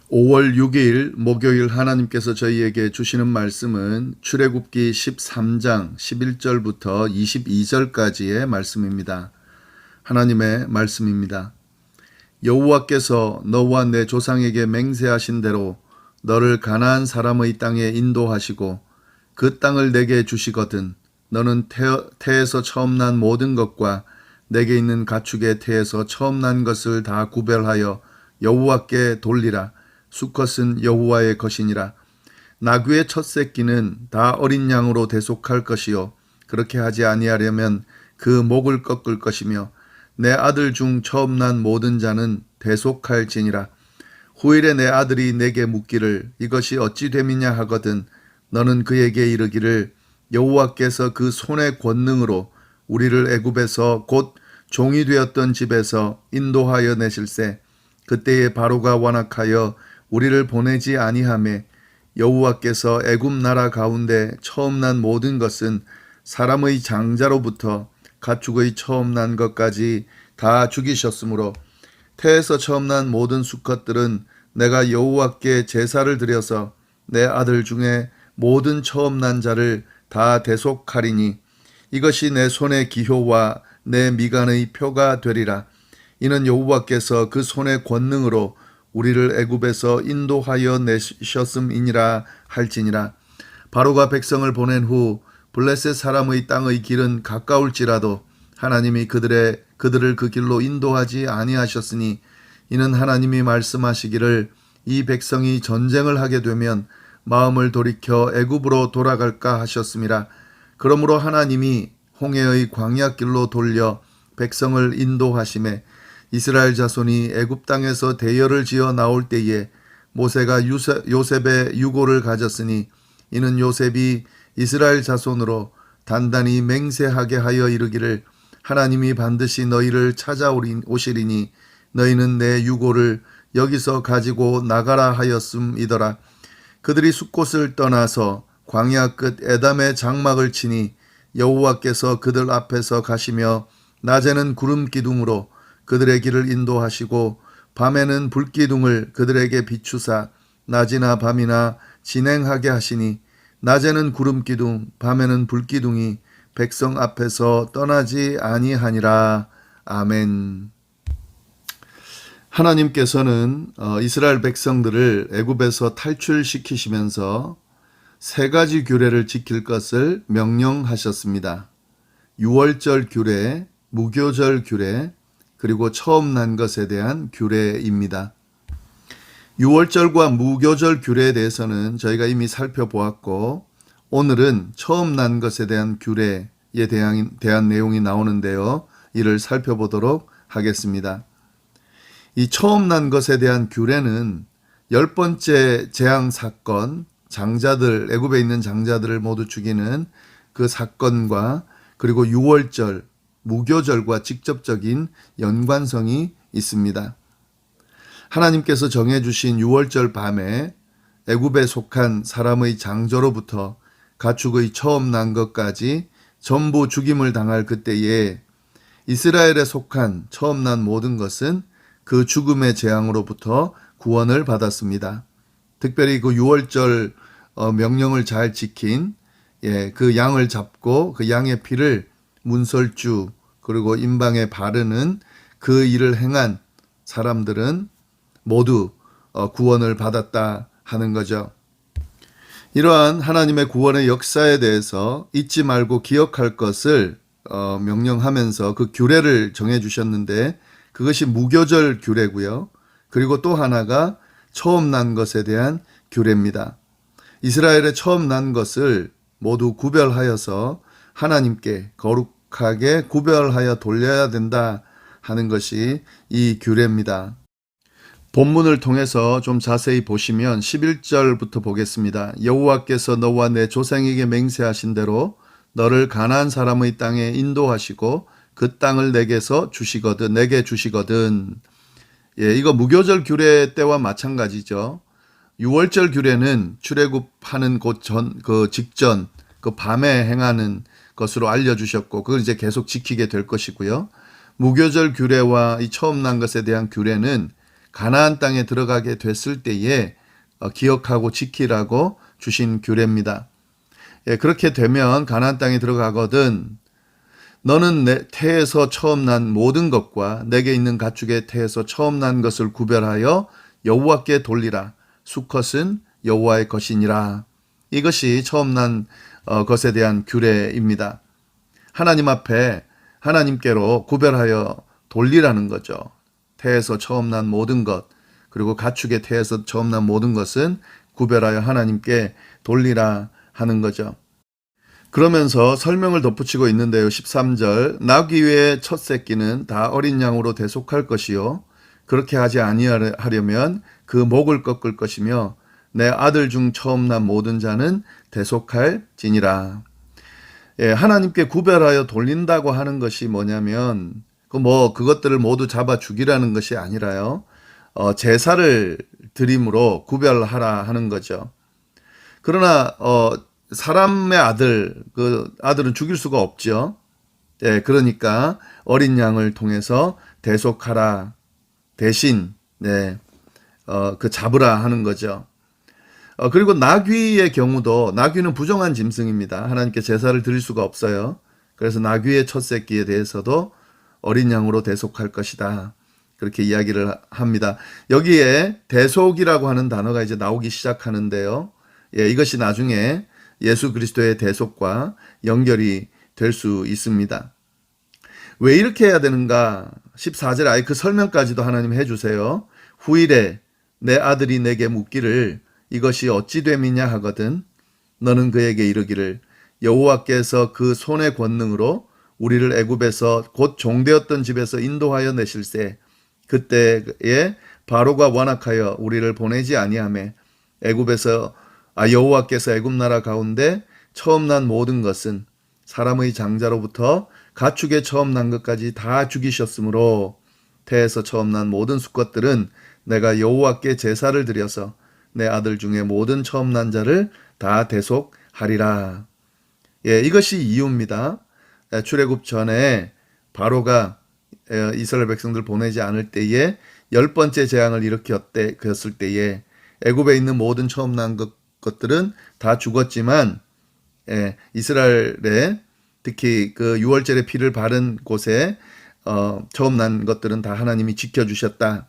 5월 6일 목요일 하나님께서 저희에게 주시는 말씀은 출애굽기 13장 11절부터 22절까지의 말씀입니다. 하나님의 말씀입니다. 여호와께서 너와 내 조상에게 맹세하신 대로 너를 가나안 사람의 땅에 인도하시고 그 땅을 내게 주시거든 너는 태에서 처음 난 모든 것과 내게 있는 가축의 태에서 처음 난 것을 다 구별하여 여호와께 돌리라. 수컷은 여호와의 것이니라. 나귀의 첫 새끼는 다 어린 양으로 대속할 것이요 그렇게 하지 아니하려면 그 목을 꺾을 것이며 내 아들 중 처음 난 모든 자는 대속할지니라. 후일에 내 아들이 내게 묻기를 이것이 어찌 됨이냐 하거든 너는 그에게 이르기를 여호와께서 그 손의 권능으로 우리를 애굽에서 곧 종이 되었던 집에서 인도하여 내실세 그때에 바로가 완악하여 우리를 보내지 아니하매 여호와께서 애굽 나라 가운데 처음 난 모든 것은 사람의 장자로부터 가축의 처음 난 것까지 다 죽이셨으므로 태에서 처음 난 모든 수컷들은 내가 여호와께 제사를 드려서 내 아들 중에 모든 처음 난 자를 다 대속하리니 이것이 내 손의 기효와 내 미간의 표가 되리라. 이는 여호와께서 그 손의 권능으로 우리를 애굽에서 인도하여 내셨음이니라 할지니라. 바로가 백성을 보낸 후 블레셋 사람의 땅의 길은 가까울지라도 하나님이 그들을 그 길로 인도하지 아니하셨으니 이는 하나님이 말씀하시기를 이 백성이 전쟁을 하게 되면 마음을 돌이켜 애굽으로 돌아갈까 하셨음이라. 그러므로 하나님이 홍해의 광야길로 돌려 백성을 인도하심에 이스라엘 자손이 애굽 땅에서 대열을 지어 나올 때에 모세가 요셉의 유고를 가졌으니 이는 요셉이 이스라엘 자손으로 단단히 맹세하게 하여 이르기를 하나님이 반드시 너희를 찾아오시리니 너희는 내 유고를 여기서 가지고 나가라 하였음이더라. 그들이 숫곳을 떠나서 광야 끝 에담의 장막을 치니 여호와께서 그들 앞에서 가시며 낮에는 구름 기둥으로 그들의 길을 인도하시고 밤에는 불기둥을 그들에게 비추사 낮이나 밤이나 진행하게 하시니 낮에는 구름 기둥 밤에는 불기둥이 백성 앞에서 떠나지 아니하니라. 아멘. 하나님께서는 이스라엘 백성들을 애굽에서 탈출시키시면서 세 가지 규례를 지킬 것을 명령하셨습니다. 유월절 규례, 무교절 규례, 그리고 처음 난 것에 대한 규례입니다. 유월절과 무교절 규례에 대해서는 저희가 이미 살펴보았고 오늘은 처음 난 것에 대한 규례에 대한 내용이 나오는데요. 이를 살펴보도록 하겠습니다. 이 처음 난 것에 대한 규례는 10번째 재앙 사건, 애굽에 있는 장자들을 모두 죽이는 그 사건과 그리고 유월절, 무교절과 직접적인 연관성이 있습니다. 하나님께서 정해주신 유월절 밤에 애굽에 속한 사람의 장저로부터 가축의 처음 난 것까지 전부 죽임을 당할 그때에 이스라엘에 속한 처음 난 모든 것은 그 죽음의 재앙으로부터 구원을 받았습니다. 특별히 그 유월절 명령을 잘 지킨 그 양을 잡고 그 양의 피를 문설주 그리고 임방에 바르는 그 일을 행한 사람들은 모두 구원을 받았다 하는 거죠. 이러한 하나님의 구원의 역사에 대해서 잊지 말고 기억할 것을 명령하면서 그 규례를 정해주셨는데 그것이 무교절 규례고요. 그리고 또 하나가 처음 난 것에 대한 규례입니다. 이스라엘의 처음 난 것을 모두 구별하여서 하나님께 거룩하게 구별하여 돌려야 된다 하는 것이 이 규례입니다. 본문을 통해서 좀 자세히 보시면 11절부터 보겠습니다. 여호와께서 너와 내 조상에게 맹세하신 대로 너를 가나안 사람의 땅에 인도하시고 그 땅을 내게 주시거든. 이거 무교절 규례 때와 마찬가지죠. 유월절 규례는 출애굽하는 직전 그 밤에 행하는 것으로 알려주셨고 그걸 이제 계속 지키게 될 것이고요. 무교절 규례와 이 처음 난 것에 대한 규례는 가나안 땅에 들어가게 됐을 때에 기억하고 지키라고 주신 규례입니다. 그렇게 되면 가나안 땅에 들어가거든 너는 내 태에서 처음 난 모든 것과 내게 있는 가축의 태에서 처음 난 것을 구별하여 여호와께 돌리라. 수컷은 여호와의 것이니라. 이것이 처음 난 것에 대한 규례입니다. 하나님 앞에 하나님께로 구별하여 돌리라는 거죠. 태에서 처음 난 모든 것, 그리고 가축의 태에서 처음 난 모든 것은 구별하여 하나님께 돌리라 하는 거죠. 그러면서 설명을 덧붙이고 있는데요. 13절 나귀 외의 첫 새끼는 다 어린 양으로 대속할 것이요 그렇게 하지 아니하려면 그 목을 꺾을 것이며 내 아들 중 처음 난 모든 자는 대속할지니라. 하나님께 구별하여 돌린다고 하는 것이 뭐냐면 그것들을 모두 잡아 죽이라는 것이 아니라요. 제사를 드림으로 구별하라 하는 거죠. 그러나 사람의 아들, 그 아들은 죽일 수가 없죠. 그러니까 어린 양을 통해서 대속하라, 대신 그 잡으라 하는 거죠. 그리고 나귀의 경우도 나귀는 부정한 짐승입니다. 하나님께 제사를 드릴 수가 없어요. 그래서 나귀의 첫 새끼에 대해서도 어린 양으로 대속할 것이다. 그렇게 이야기를 합니다. 여기에 대속이라고 하는 단어가 이제 나오기 시작하는데요. 이것이 나중에 예수 그리스도의 대속과 연결이 될 수 있습니다. 왜 이렇게 해야 되는가? 14절 아예 그 설명까지도 하나님 해주세요. 후일에 내 아들이 내게 묻기를 이것이 어찌 됨이냐 하거든 너는 그에게 이르기를 여호와께서 그 손의 권능으로 우리를 애굽에서 곧 종되었던 집에서 인도하여 내실세 그때에 바로가 완악하여 우리를 보내지 아니하매 애굽에서 여호와께서 애굽 나라 가운데 처음 난 모든 것은 사람의 장자로부터 가축의 처음 난 것까지 다 죽이셨으므로 태에서 처음 난 모든 수컷들은 내가 여호와께 제사를 드려서 내 아들 중에 모든 처음 난 자를 다 대속하리라. 이것이 이유입니다. 출애굽 전에 바로가 이스라엘 백성들 보내지 않을 때에 10번째 재앙을 일으켰을 때에 애굽에 있는 모든 처음 난 것들은 다 죽었지만 이스라엘에 특히 그 유월절의 피를 바른 곳에 처음 난 것들은 다 하나님이 지켜주셨다.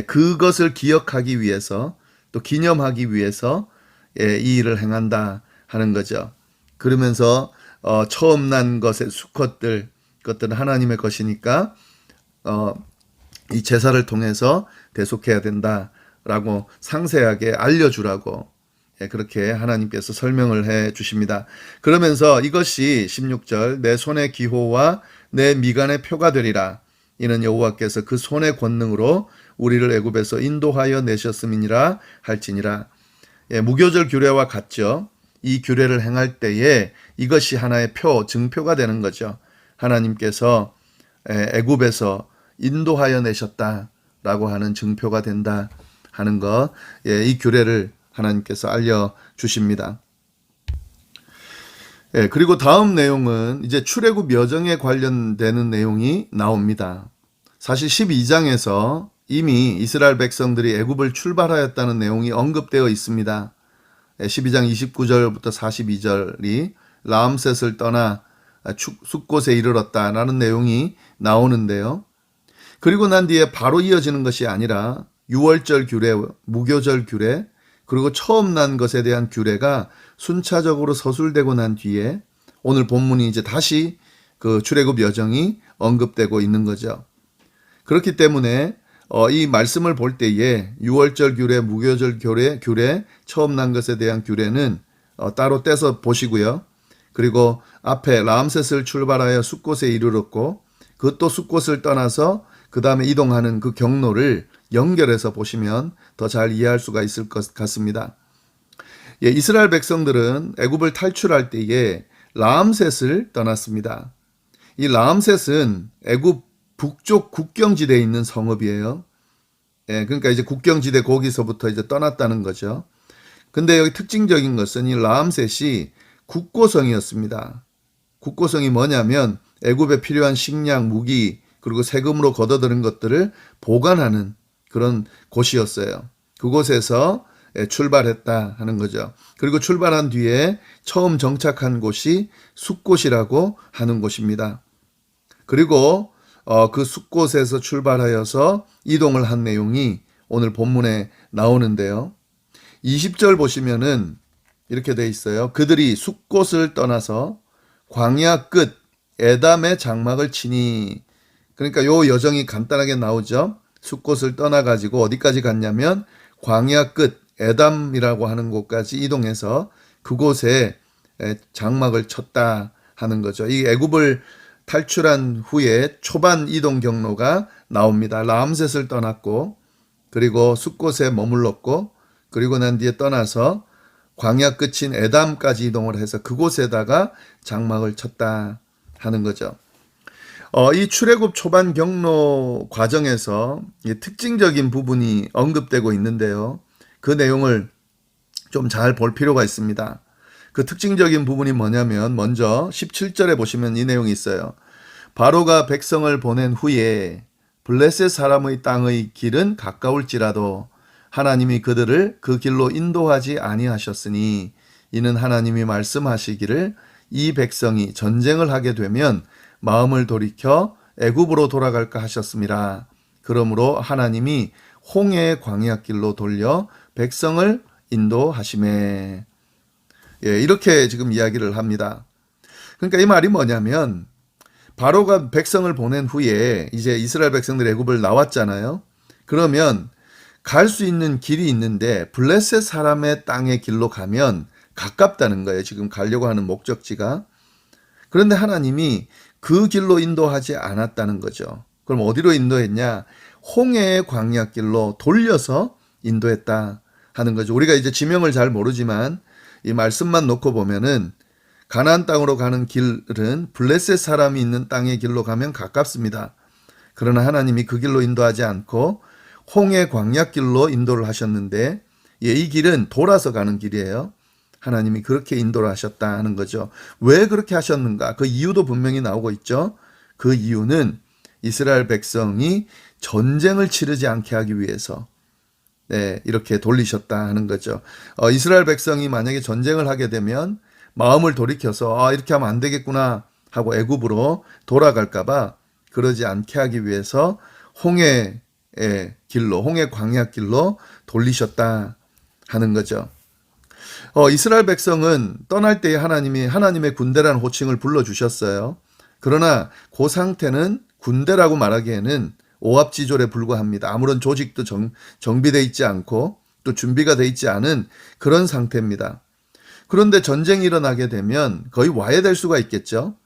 그것을 기억하기 위해서 또 기념하기 위해서 이 일을 행한다 하는 거죠. 그러면서 처음 난 것의 수컷들 그것들은 하나님의 것이니까 이 제사를 통해서 대속해야 된다라고 상세하게 알려주라고 그렇게 하나님께서 설명을 해 주십니다. 그러면서 이것이 16절 내 손의 기호와 내 미간의 표가 되리라. 이는 여호와께서 그 손의 권능으로 우리를 애굽에서 인도하여 내셨음이니라 할지니라. 무교절 규례와 같죠. 이 규례를 행할 때에 이것이 하나의 표, 증표가 되는 거죠. 하나님께서 애굽에서 인도하여 내셨다라고 하는 증표가 된다 하는 것, 이 규례를 하나님께서 알려주십니다. 그리고 다음 내용은 이제 출애굽 여정에 관련되는 내용이 나옵니다. 사실 12장에서 이미 이스라엘 백성들이 애굽을 출발하였다는 내용이 언급되어 있습니다. 12장 29절부터 42절이 라암셋을 떠나 숫곳에 이르렀다라는 내용이 나오는데요. 그리고 난 뒤에 바로 이어지는 것이 아니라 유월절 규례, 무교절 규례, 그리고 처음 난 것에 대한 규례가 순차적으로 서술되고 난 뒤에 오늘 본문이 이제 다시 그 출애굽 여정이 언급되고 있는 거죠. 그렇기 때문에 이 말씀을 볼 때에 유월절 규례, 무교절 규례, 처음 난 것에 대한 규례는 따로 떼서 보시고요. 그리고 앞에 라암셋을 출발하여 숫곳에 이르렀고 그것도 숫곳을 떠나서 그 다음에 이동하는 그 경로를 연결해서 보시면 더 잘 이해할 수가 있을 것 같습니다. 이스라엘 백성들은 애굽을 탈출할 때에 라암셋을 떠났습니다. 이 라암셋은 애굽 북쪽 국경지대에 있는 성읍이에요. 그러니까 이제 국경지대 거기서부터 이제 떠났다는 거죠. 근데 여기 특징적인 것은 이 라암셋이 국고성이었습니다. 국고성이 뭐냐면 애굽에 필요한 식량, 무기, 그리고 세금으로 걷어들인 것들을 보관하는 그런 곳이었어요. 그곳에서 출발했다 하는 거죠. 그리고 출발한 뒤에 처음 정착한 곳이 숫곳이라고 하는 곳입니다. 그리고 그 숫곳에서 출발하여서 이동을 한 내용이 오늘 본문에 나오는데요. 20절 보시면은 이렇게 돼 있어요. 그들이 숫곳을 떠나서 광야 끝 에담의 장막을 치니. 그러니까 요 여정이 간단하게 나오죠. 숫곳을 떠나가지고 어디까지 갔냐면 광야 끝 에담이라고 하는 곳까지 이동해서 그곳에 장막을 쳤다 하는 거죠. 이 애굽을 탈출한 후에 초반 이동 경로가 나옵니다. 람셋을 떠났고 그리고 숫곳에 머물렀고 그리고 난 뒤에 떠나서 광야 끝인 에담까지 이동을 해서 그곳에다가 장막을 쳤다 하는 거죠. 이 출애굽 초반 경로 과정에서 특징적인 부분이 언급되고 있는데요. 그 내용을 좀 잘 볼 필요가 있습니다. 그 특징적인 부분이 뭐냐면 먼저 17절에 보시면 이 내용이 있어요. 바로가 백성을 보낸 후에 블레셋 사람의 땅의 길은 가까울지라도 하나님이 그들을 그 길로 인도하지 아니하셨으니 이는 하나님이 말씀하시기를 이 백성이 전쟁을 하게 되면 마음을 돌이켜 애굽으로 돌아갈까 하셨습니다. 그러므로 하나님이 홍해의 광야길로 돌려 백성을 인도하시매. 이렇게 지금 이야기를 합니다. 그러니까 이 말이 뭐냐면 바로가 백성을 보낸 후에 이제 이스라엘 백성들이 애굽을 나왔잖아요. 그러면 갈 수 있는 길이 있는데 블레셋 사람의 땅의 길로 가면 가깝다는 거예요. 지금 가려고 하는 목적지가. 그런데 하나님이 그 길로 인도하지 않았다는 거죠. 그럼 어디로 인도했냐? 홍해의 광야길로 돌려서 인도했다 하는 거죠. 우리가 이제 지명을 잘 모르지만 이 말씀만 놓고 보면은 가나안 땅으로 가는 길은 블레셋 사람이 있는 땅의 길로 가면 가깝습니다. 그러나 하나님이 그 길로 인도하지 않고 홍해 광야길로 인도를 하셨는데 이 길은 돌아서 가는 길이에요. 하나님이 그렇게 인도를 하셨다 하는 거죠. 왜 그렇게 하셨는가? 그 이유도 분명히 나오고 있죠. 그 이유는 이스라엘 백성이 전쟁을 치르지 않게 하기 위해서 이렇게 돌리셨다 하는 거죠. 이스라엘 백성이 만약에 전쟁을 하게 되면 마음을 돌이켜서 이렇게 하면 안 되겠구나 하고 애굽으로 돌아갈까봐 그러지 않게 하기 위해서 홍해의 길로, 홍해 광야길로 돌리셨다 하는 거죠. 이스라엘 백성은 떠날 때에 하나님이 하나님의 군대라는 호칭을 불러주셨어요. 그러나 그 상태는 군대라고 말하기에는 오합지졸에 불과합니다. 아무런 조직도 정비되어 있지 않고 또 준비가 되어 있지 않은 그런 상태입니다. 그런데 전쟁이 일어나게 되면 거의 와해될 수가 있겠죠.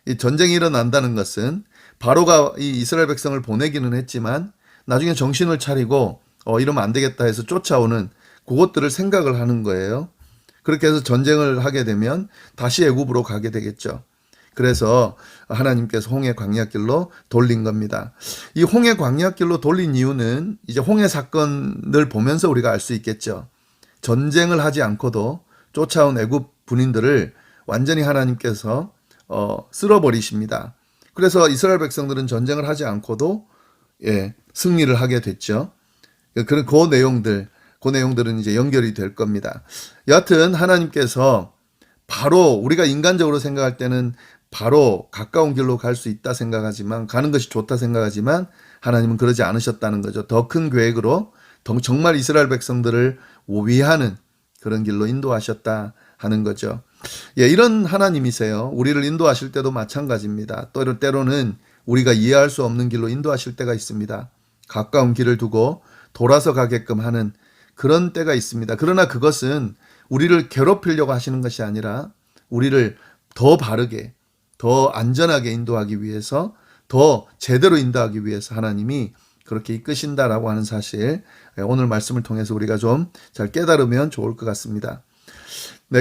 이 전쟁이 일어난다는 것은 바로가 이 이스라엘 백성을 보내기는 했지만 나중에 정신을 차리고 이러면 안 되겠다 해서 쫓아오는 그것들을 생각을 하는 거예요. 그렇게 해서 전쟁을 하게 되면 다시 애굽으로 가게 되겠죠. 그래서 하나님께서 홍해 광야길로 돌린 겁니다. 이 홍해 광야길로 돌린 이유는 이제 홍해 사건을 보면서 우리가 알 수 있겠죠. 전쟁을 하지 않고도 쫓아온 애굽 군인들을 완전히 하나님께서 쓸어버리십니다. 그래서 이스라엘 백성들은 전쟁을 하지 않고도 승리를 하게 됐죠. 그런 그 내용들은 이제 연결이 될 겁니다. 여하튼 하나님께서 바로 우리가 인간적으로 생각할 때는 바로 가까운 길로 갈 수 있다 생각하지만 가는 것이 좋다 생각하지만 하나님은 그러지 않으셨다는 거죠. 더 큰 계획으로 정말 이스라엘 백성들을 위하는 그런 길로 인도하셨다 하는 거죠. 이런 하나님이세요. 우리를 인도하실 때도 마찬가지입니다. 또 때로는 우리가 이해할 수 없는 길로 인도하실 때가 있습니다. 가까운 길을 두고 돌아서 가게끔 하는 그런 때가 있습니다. 그러나 그것은 우리를 괴롭히려고 하시는 것이 아니라 우리를 더 바르게, 더 안전하게 인도하기 위해서, 더 제대로 인도하기 위해서 하나님이 그렇게 이끄신다라고 하는 사실, 오늘 말씀을 통해서 우리가 좀 잘 깨달으면 좋을 것 같습니다.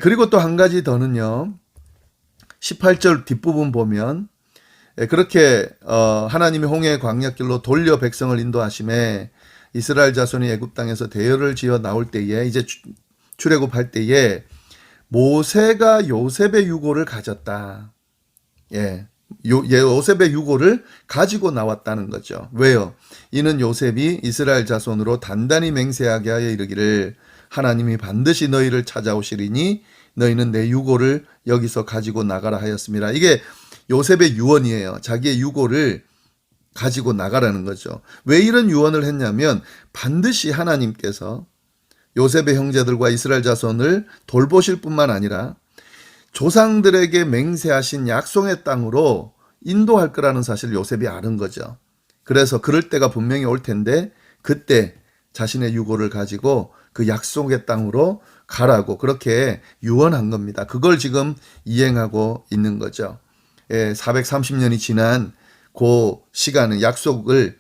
그리고 또 한 가지 더는요. 18절 뒷부분 보면 그렇게 하나님이 홍해 광야길로 돌려 백성을 인도하심에 이스라엘 자손이 애굽 땅에서 대열을 지어 나올 때에 이제 출애굽할 때에 모세가 요셉의 유고를 가졌다. 요셉의 유고를 가지고 나왔다는 거죠. 왜요? 이는 요셉이 이스라엘 자손으로 단단히 맹세하게 하여 이르기를 하나님이 반드시 너희를 찾아오시리니 너희는 내 유고를 여기서 가지고 나가라 하였습니다. 이게 요셉의 유언이에요. 자기의 유고를 가지고 나가라는 거죠. 왜 이런 유언을 했냐면 반드시 하나님께서 요셉의 형제들과 이스라엘 자손을 돌보실 뿐만 아니라 조상들에게 맹세하신 약속의 땅으로 인도할 거라는 사실을 요셉이 아는 거죠. 그래서 그럴 때가 분명히 올 텐데 그때 자신의 유고를 가지고 그 약속의 땅으로 가라고 그렇게 유언한 겁니다. 그걸 지금 이행하고 있는 거죠. 430년이 지난 그 시간은 약속을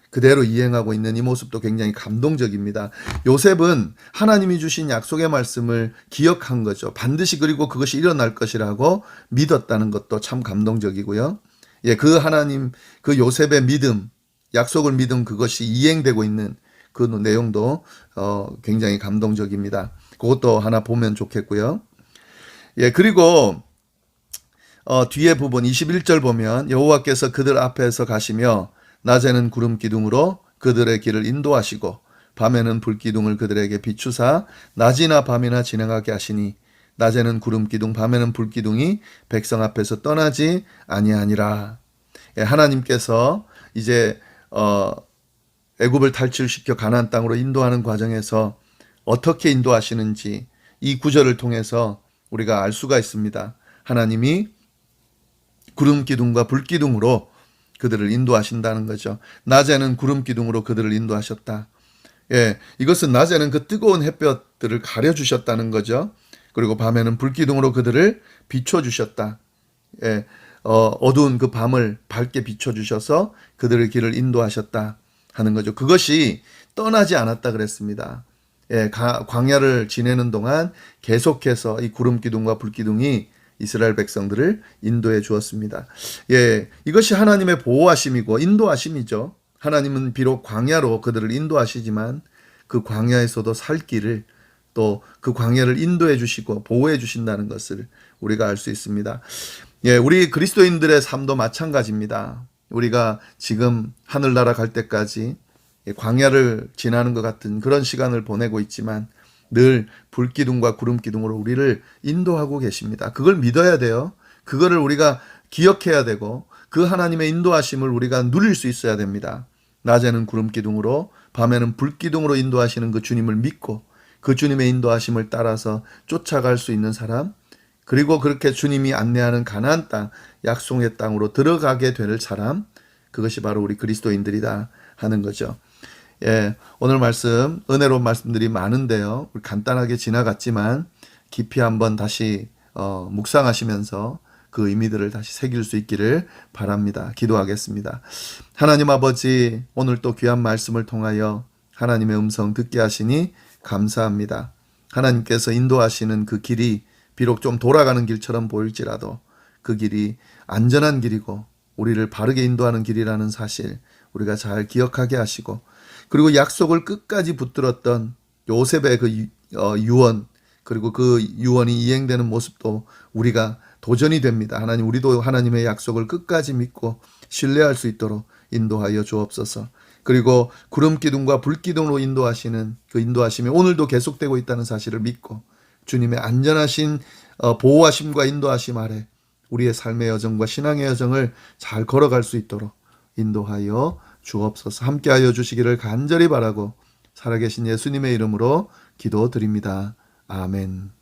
그대로 이행하고 있는 이 모습도 굉장히 감동적입니다. 요셉은 하나님이 주신 약속의 말씀을 기억한 거죠. 반드시 그리고 그것이 일어날 것이라고 믿었다는 것도 참 감동적이고요. 그 하나님, 그 요셉의 믿음, 약속을 믿음 그것이 이행되고 있는 그 내용도 굉장히 감동적입니다. 그것도 하나 보면 좋겠고요. 그리고 뒤에 부분 21절 보면 여호와께서 그들 앞에서 가시며 낮에는 구름 기둥으로 그들의 길을 인도하시고 밤에는 불 기둥을 그들에게 비추사 낮이나 밤이나 진행하게 하시니 낮에는 구름 기둥 밤에는 불 기둥이 백성 앞에서 떠나지 아니하니라. 하나님께서 이제 애굽을 탈출시켜 가나안 땅으로 인도하는 과정에서 어떻게 인도하시는지 이 구절을 통해서 우리가 알 수가 있습니다. 하나님이 구름 기둥과 불 기둥으로 그들을 인도하신다는 거죠. 낮에는 구름 기둥으로 그들을 인도하셨다. 이것은 낮에는 그 뜨거운 햇볕들을 가려주셨다는 거죠. 그리고 밤에는 불 기둥으로 그들을 비춰주셨다. 어두운 그 밤을 밝게 비춰주셔서 그들의 길을 인도하셨다 하는 거죠. 그것이 떠나지 않았다 그랬습니다. 광야를 지내는 동안 계속해서 이 구름 기둥과 불 기둥이 이스라엘 백성들을 인도해 주었습니다. 이것이 하나님의 보호하심이고 인도하심이죠. 하나님은 비록 광야로 그들을 인도하시지만 그 광야에서도 살 길을 또 그 광야를 인도해 주시고 보호해 주신다는 것을 우리가 알 수 있습니다. 우리 그리스도인들의 삶도 마찬가지입니다. 우리가 지금 하늘나라 갈 때까지 광야를 지나는 것 같은 그런 시간을 보내고 있지만 늘 불기둥과 구름기둥으로 우리를 인도하고 계십니다. 그걸 믿어야 돼요. 그거를 우리가 기억해야 되고 그 하나님의 인도하심을 우리가 누릴 수 있어야 됩니다. 낮에는 구름기둥으로 밤에는 불기둥으로 인도하시는 그 주님을 믿고 그 주님의 인도하심을 따라서 쫓아갈 수 있는 사람, 그리고 그렇게 주님이 안내하는 가나안 땅, 약속의 땅으로 들어가게 될 사람, 그것이 바로 우리 그리스도인들이다 하는 거죠. 오늘 말씀 은혜로운 말씀들이 많은데요. 간단하게 지나갔지만 깊이 한번 다시 묵상하시면서 그 의미들을 다시 새길 수 있기를 바랍니다. 기도하겠습니다. 하나님 아버지, 오늘 또 귀한 말씀을 통하여 하나님의 음성 듣게 하시니 감사합니다. 하나님께서 인도하시는 그 길이 비록 좀 돌아가는 길처럼 보일지라도 그 길이 안전한 길이고 우리를 바르게 인도하는 길이라는 사실 우리가 잘 기억하게 하시고, 그리고 약속을 끝까지 붙들었던 요셉의 그 유언, 그리고 그 유언이 이행되는 모습도 우리가 도전이 됩니다. 하나님, 우리도 하나님의 약속을 끝까지 믿고 신뢰할 수 있도록 인도하여 주옵소서. 그리고 구름 기둥과 불 기둥으로 인도하시는 그 인도하심이 오늘도 계속되고 있다는 사실을 믿고 주님의 안전하신 보호하심과 인도하심 아래 우리의 삶의 여정과 신앙의 여정을 잘 걸어갈 수 있도록 인도하여 주옵소서. 함께하여 주시기를 간절히 바라고 살아계신 예수님의 이름으로 기도드립니다. 아멘.